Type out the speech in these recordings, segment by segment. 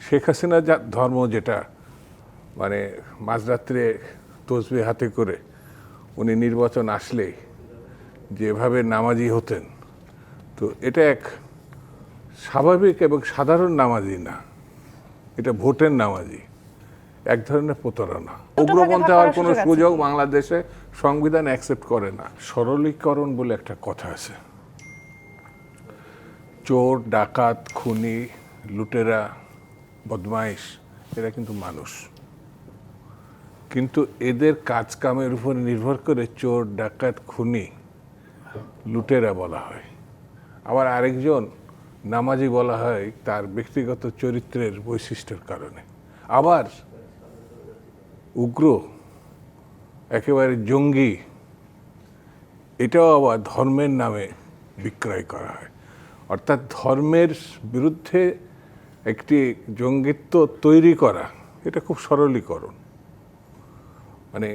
শেখ হাসিনা ধর্ম যেটা মানে মাঝরাত্রে তসবিহ হাতে করে উনি নির্বাচন আসলেই যেভাবে নামাজি হতেন, তো এটা এক স্বাভাবিক এবং সাধারণ নামাজি না, এটা ভোটের নামাজি, এক ধরনের প্রতারণা। উগ্রপন্থী হওয়ার কোনো সুযোগ বাংলাদেশে সংবিধান অ্যাকসেপ্ট করে না। সরলীকরণ বলে একটা কথা আছে। চোর, ডাকাত, খুনি, লুটেরা, বদমাইশ এরা কিন্তু মানুষ, কিন্তু এদের কাজ কামের উপর নির্ভর করে চোর, ডাকাত, খুনি, লুটেরা বলা হয়। আবার আরেকজন নামাজি বলা হয় তার ব্যক্তিগত চরিত্রের বৈশিষ্ট্যের কারণে। আবার উগ্র, একেবারে জঙ্গি, এটাও আবার ধর্মের নামে বিক্রয় করা হয়। অর্থাৎ ধর্মের বিরুদ্ধে একটি জঙ্গিত্ব তৈরি করা, এটা খুব সরলীকরণ। মানে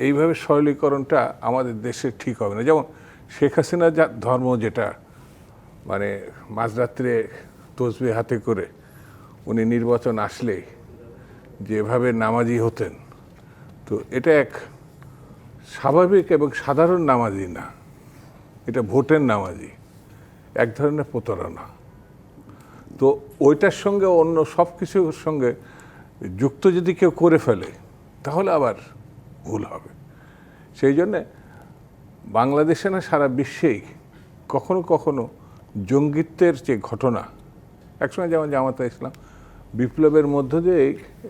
এইভাবে সরলীকরণটা আমাদের দেশে ঠিক হবে না। যেমন শেখ হাসিনা ধর্ম যেটা মানে মাঝরাত্রে তসবিহ হাতে করে উনি নির্বাচন আসলেই যেভাবে নামাজি হতেন, তো এটা এক স্বাভাবিক এবং সাধারণ নামাজি না, এটা ভোটের নামাজি, এক ধরনের প্রতারণা। তো ওইটার সঙ্গে অন্য সব কিছুর সঙ্গে যুক্ত যদি কেউ করে ফেলে তাহলে আবার ভুল হবে। সেই জন্যে বাংলাদেশে না সারা বিশ্বেই কখনো কখনো জঙ্গিত্বের যে ঘটনা, একসময় যেমন জামাতে ইসলাম বিপ্লবের মধ্য দিয়ে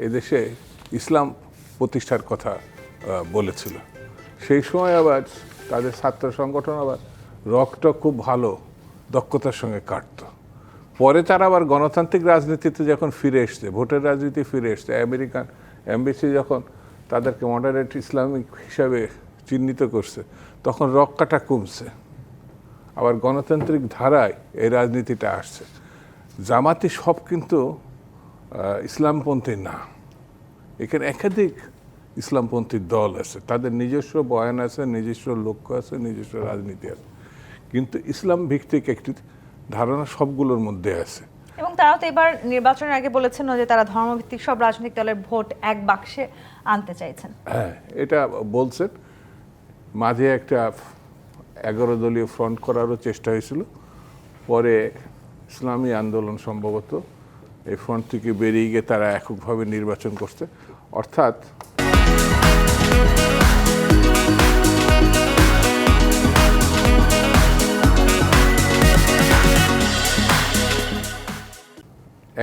এদেশে ইসলাম প্রতিষ্ঠার কথা বলেছিল, সেই সময় আবার তাদের ছাত্র সংগঠন আবার রকটা খুব ভালো দক্ষতার সঙ্গে কাটত। পরে তারা আবার গণতান্ত্রিক রাজনীতিতে যখন ফিরে এসছে, ভোটের রাজনীতি ফিরে এসছে, আমেরিকান এমবেসি যখন তাদেরকে মডারেট ইসলামিক হিসাবে চিহ্নিত করছে, তখন রক্কাটা কমছে, আবার গণতান্ত্রিক ধারায় এই রাজনীতিটা আসছে। জামাতি সব কিন্তু ইসলামপন্থী না, এখানে একাধিক ইসলামপন্থী দল আছে, তাদের নিজস্ব বয়ান আছে, নিজস্ব লক্ষ্য আছে, নিজস্ব রাজনীতি আছে, কিন্তু ইসলাম ভিত্তিক একটি ধারণা সবগুলোর মধ্যে আছে। এবং তারাও তো এবার নির্বাচনের আগে বলেছেন যে তারা ধর্মভিত্তিক সব রাজনৈতিক দলের ভোট এক বাক্সে আনতে চাইছেন। হ্যাঁ, এটা বলছেন। মাঝে একটা 11 দলীয় ফ্রন্ট করারও চেষ্টা হয়েছিল, পরে ইসলামী আন্দোলন সম্ভবত এই ফ্রন্ট থেকে বেরিয়ে গিয়ে তারা এককভাবে নির্বাচন করছে। অর্থাৎ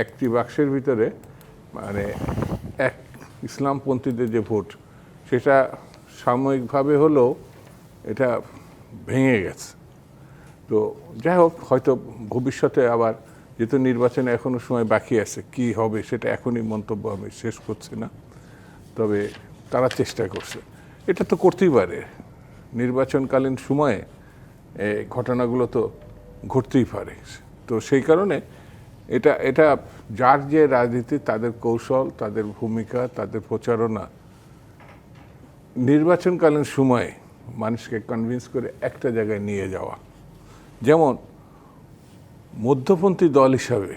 একটি বাক্সের ভিতরে মানে এক ইসলামপন্থীদের যে ভোট, সেটা সাময়িকভাবে হলেও এটা ভেঙে গেছে। তো যাই হোক, হয়তো ভবিষ্যতে আবার, যেহেতু নির্বাচনে এখনও সময় বাকি আছে, কি হবে সেটা এখনই মন্তব্য আমি শেষ করছি না, তবে তারা চেষ্টা করছে। এটা তো করতেই পারে, নির্বাচনকালীন সময়ে ঘটনাগুলো তো ঘটতেই পারে। তো সেই কারণে এটা যার যে রাজনীতি, তাদের কৌশল, তাদের ভূমিকা, তাদের প্রচারণা, নির্বাচনকালীন সময়ে মানুষকে কনভিন্স করে একটা জায়গায় নিয়ে যাওয়া। যেমন মধ্যপন্থী দল হিসাবে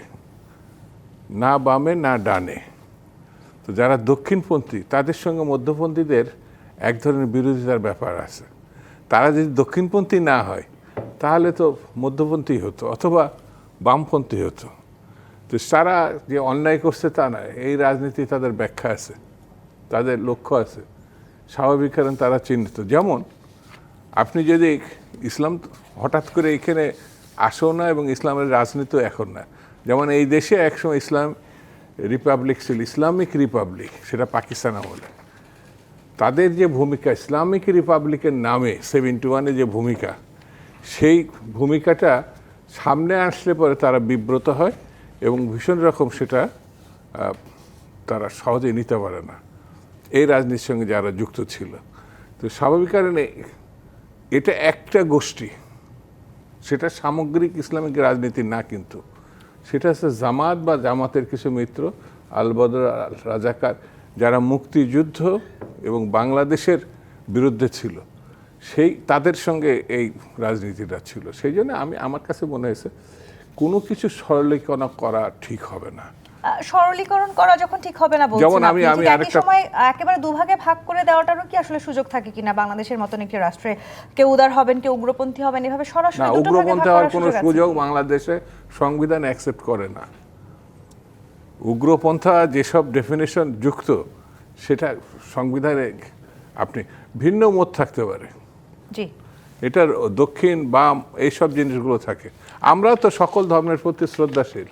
না বামে না ডানে, তো যারা দক্ষিণপন্থী তাদের সঙ্গে মধ্যপন্থীদের এক ধরনের বিরোধিতার ব্যাপার আছে। তারা যদি দক্ষিণপন্থী না হয় তাহলে তো মধ্যপন্থী হতো অথবা বামপন্থী হতো। তো তারা যে অন্যায় করছে তা নয়, এই রাজনীতি তাদের ব্যাখ্যা আছে, তাদের লক্ষ্য আছে, স্বাভাবিক কারণ তারা চিহ্নিত। যেমন আপনি যদি ইসলাম হঠাৎ করে এখানে আসো না, এবং ইসলামের রাজনীতিও এখন না। যেমন এই দেশে একসময় ইসলাম রিপাবলিক ছিল, ইসলামিক রিপাবলিক, সেটা পাকিস্তান আমলে। তাদের যে ভূমিকা ইসলামিক রিপাবলিকের নামে 71-এ যে ভূমিকা, সেই ভূমিকাটা সামনে আসলে পরে তারা বিব্রত হয় এবং ভীষণ রকম সেটা তারা সহজে নিতে পারে না, এই রাজনীতির সঙ্গে যারা যুক্ত ছিল। তো স্বাভাবিক কারণে এটা একটা গোষ্ঠী, সেটা সামগ্রিক ইসলামিক রাজনীতি না, কিন্তু সেটা হচ্ছে জামাত বা জামাতের কিছু মিত্র, আল বদর, আল রাজাকার, যারা মুক্তিযুদ্ধ এবং বাংলাদেশের বিরুদ্ধে ছিল, সেই তাদের সঙ্গে এই রাজনীতিটা ছিল। সেই জন্য আমার কাছে মনে হয়েছে কোনো কিছু সরলীকরণ করা ঠিক হবে না। সরলীকরণ করা যখন ঠিক হবে না বলছেন যেমন আমি আপনি, ঠিক একই আরেকটা- সময় একেবারে দুভাগে ভাগ করে দেওয়াটারও কি আসলে সুযোগ থাকে কিনা বাংলাদেশের মতন একটি রাষ্ট্রে? কেউ উদার হবেন, কেউ উগ্রপন্থী হবেন, এভাবে সরাসরি না, দুটো ভাগে ভাগ উগ্রপন্থী হওয়ার করার কোনো সুযোগ আছে? সুযোগ বাংলাদেশে সংবিধান অ্যাকসেপ্ট করে না। উগ্রপন্থা যেসব ডেফিনেশন যুক্ত, সেটা সংবিধানে আপনি ভিন্ন মত থাকতে পারে, জি, এটার দক্ষিণ বাম এইসব জিনিসগুলো থাকে। আমরাও তো সকল ধর্মের প্রতি শ্রদ্ধাশীল।